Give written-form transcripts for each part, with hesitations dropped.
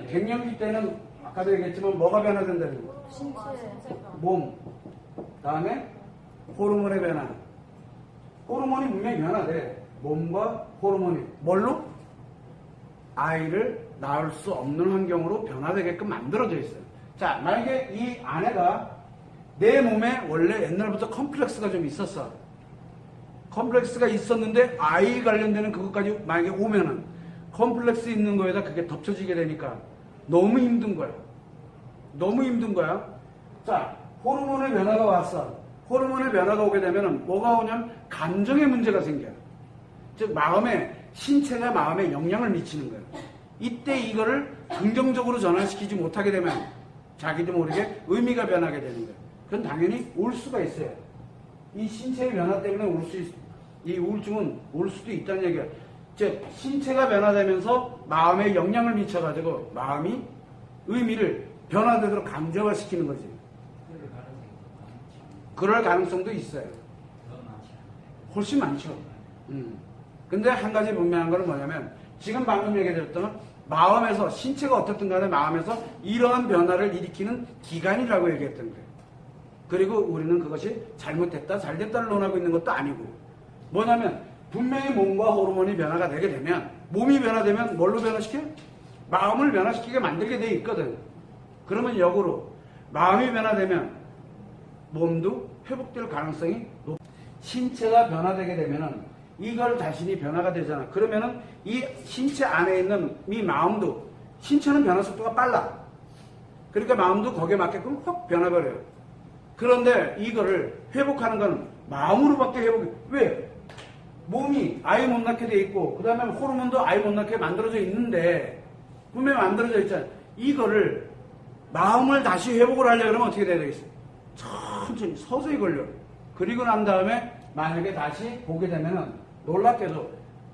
갱년기 때는 아까도 얘기했지만 뭐가 변화된다는 거예요? 신체. 몸. 다음에 호르몬의 변화. 호르몬이 분명히 변화돼. 몸과 호르몬이. 뭘로? 아이를 낳을 수 없는 환경으로 변화되게끔 만들어져 있어요. 자, 만약에 이 아내가 내 몸에 원래 옛날부터 컴플렉스가 좀 있었어. 컴플렉스가 있었는데 아이 관련되는 그것까지 만약에 오면은 컴플렉스 있는 거에다 그게 덮쳐지게 되니까 너무 힘든 거야. 너무 힘든 거야. 자, 호르몬의 변화가 왔어. 호르몬의 변화가 오게 되면은 뭐가 오냐면 감정의 문제가 생겨요. 즉 마음에, 신체가 마음에 영향을 미치는 거예요. 이때 이거를 긍정적으로 전환시키지 못하게 되면 자기도 모르게 의미가 변하게 되는 거예요. 그건 당연히 올 수가 있어요. 이 신체의 변화 때문에 이 우울증은 올 수도 있다는 얘기예요. 즉 신체가 변화되면서 마음에 영향을 미쳐가지고 마음이 의미를 변화되도록 감정화시키는 거지. 그럴 가능성도 있어요. 훨씬 많죠. 근데 한 가지 분명한 거는 뭐냐면 지금 방금 얘기해드렸던 마음에서, 신체가 어떻든 간에 마음에서 이러한 변화를 일으키는 기관이라고 얘기했던 거예요. 그리고 우리는 그것이 잘못됐다 잘됐다를 논하고 있는 것도 아니고, 뭐냐면 분명히 몸과 호르몬이 변화가 되게 되면, 몸이 변화되면 뭘로 변화시켜? 마음을 변화시키게 만들게 돼 있거든. 그러면 역으로 마음이 변화되면 몸도 회복될 가능성이 높아. 신체가 변화되게 되면은 이걸 자신이 변화가 되잖아. 그러면은 이 신체 안에 있는 이 마음도, 신체는 변화 속도가 빨라. 그러니까 마음도 거기에 맞게끔 확 변해버려요. 그런데 이거를 회복하는 건 마음으로밖에 회복이, 왜? 몸이 아이 못 낳게 돼 있고, 그 다음에 호르몬도 아이 못 낳게 만들어져 있는데, 분명히 만들어져 있잖아요. 이거를 마음을 다시 회복을 하려고 하면 어떻게 돼야 되겠어요? 천천히 서서히 걸려요. 그리고 난 다음에 만약에 다시 보게 되면은 놀랍게도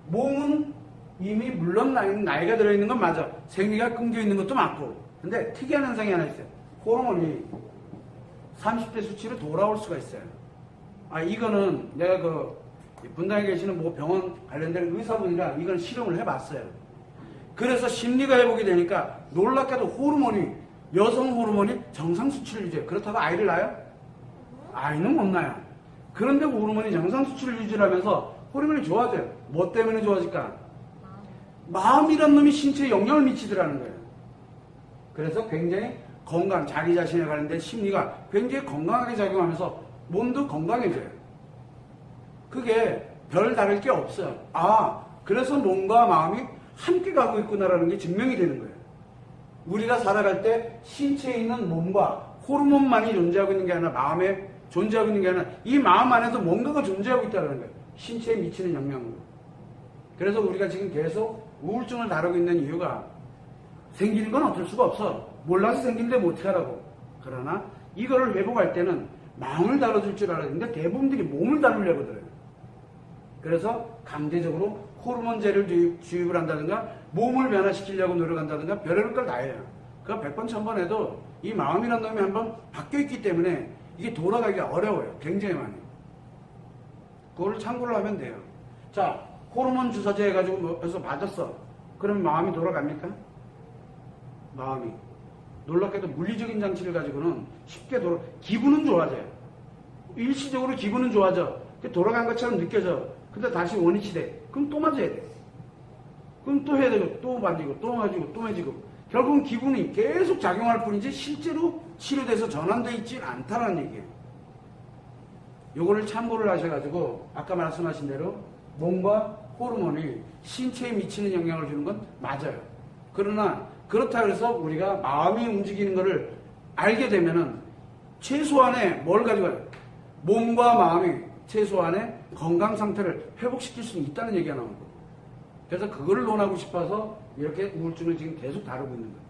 몸은 이미 물론 나이가 들어있는 건 맞아. 생리가 끊겨 있는 것도 맞고. 근데 특이한 현상이 하나 있어요. 호르몬이 30대 수치로 돌아올 수가 있어요. 이거는 내가 분당에 계시는 뭐 병원 관련된 의사분이랑 이건 실험을 해봤어요. 그래서 심리가 회복이 되니까 놀랍게도 호르몬이, 여성 호르몬이 정상 수치를 유지해요. 그렇다고 아이를 낳아요? 아이는 못 낳아요. 그런데 호르몬이 정상 수치를 유지하면서 호르몬이 좋아져요. 뭐 때문에 좋아질까? 마음이란 놈이 신체에 영향을 미치더라는 거예요. 그래서 굉장히 건강, 자기 자신에 관련된 심리가 굉장히 건강하게 작용하면서 몸도 건강해져요. 그게 별 다를 게 없어요. 그래서 몸과 마음이 함께 가고 있구나라는 게 증명이 되는 거예요. 우리가 살아갈 때 신체에 있는 몸과 호르몬만이 존재하고 있는 게 아니라 마음에 존재하고 있는 게 아니라 이 마음 안에도 뭔가가 존재하고 있다는 거예요. 신체에 미치는 영향으로. 그래서 우리가 지금 계속 우울증을 다루고 있는 이유가, 생기는 건 어쩔 수가 없어. 몰라서 생긴데 뭐 어떻게 하라고. 그러나 이거를 회복할 때는 마음을 다뤄줄 줄 알아야 되는데 대부분들이 몸을 다루려고 들어요. 그래서 강제적으로 호르몬제를 주입을 한다든가 몸을 변화시키려고 노력한다든가 별의별 걸 다 해요. 그거 100번 1000번 해도 이 마음이라는 놈이 한번 바뀌어있기 때문에 이게 돌아가기가 어려워요. 굉장히 많이. 그걸 참고를 하면 돼요. 자, 호르몬 주사제 해가지고 뭐해서 맞았어. 그러면 마음이 돌아갑니까? 마음이. 놀랍게도 물리적인 장치를 가지고는 쉽게 기분은 좋아져요. 일시적으로 기분은 좋아져. 돌아간 것처럼 느껴져. 근데 다시 원위치 돼. 그럼 또 맞아야 돼. 그럼 또 해야 되고, 또 맞이고, 또 맞이고, 또 맞이고. 결국은 기분이 계속 작용할 뿐이지 실제로 치료돼서 전환되어 있지 않다는 얘기예요. 요거를 참고를 하셔가지고 아까 말씀하신 대로 몸과 호르몬이 신체에 미치는 영향을 주는 건 맞아요. 그러나 그렇다 그래서 우리가 마음이 움직이는 거를 알게 되면은 최소한의 뭘 가지고요? 몸과 마음이 최소한의 건강 상태를 회복시킬 수 있다는 얘기가 나오는 거예요. 그래서 그거를 논하고 싶어서 이렇게 우울증을 지금 계속 다루고 있는 거예요.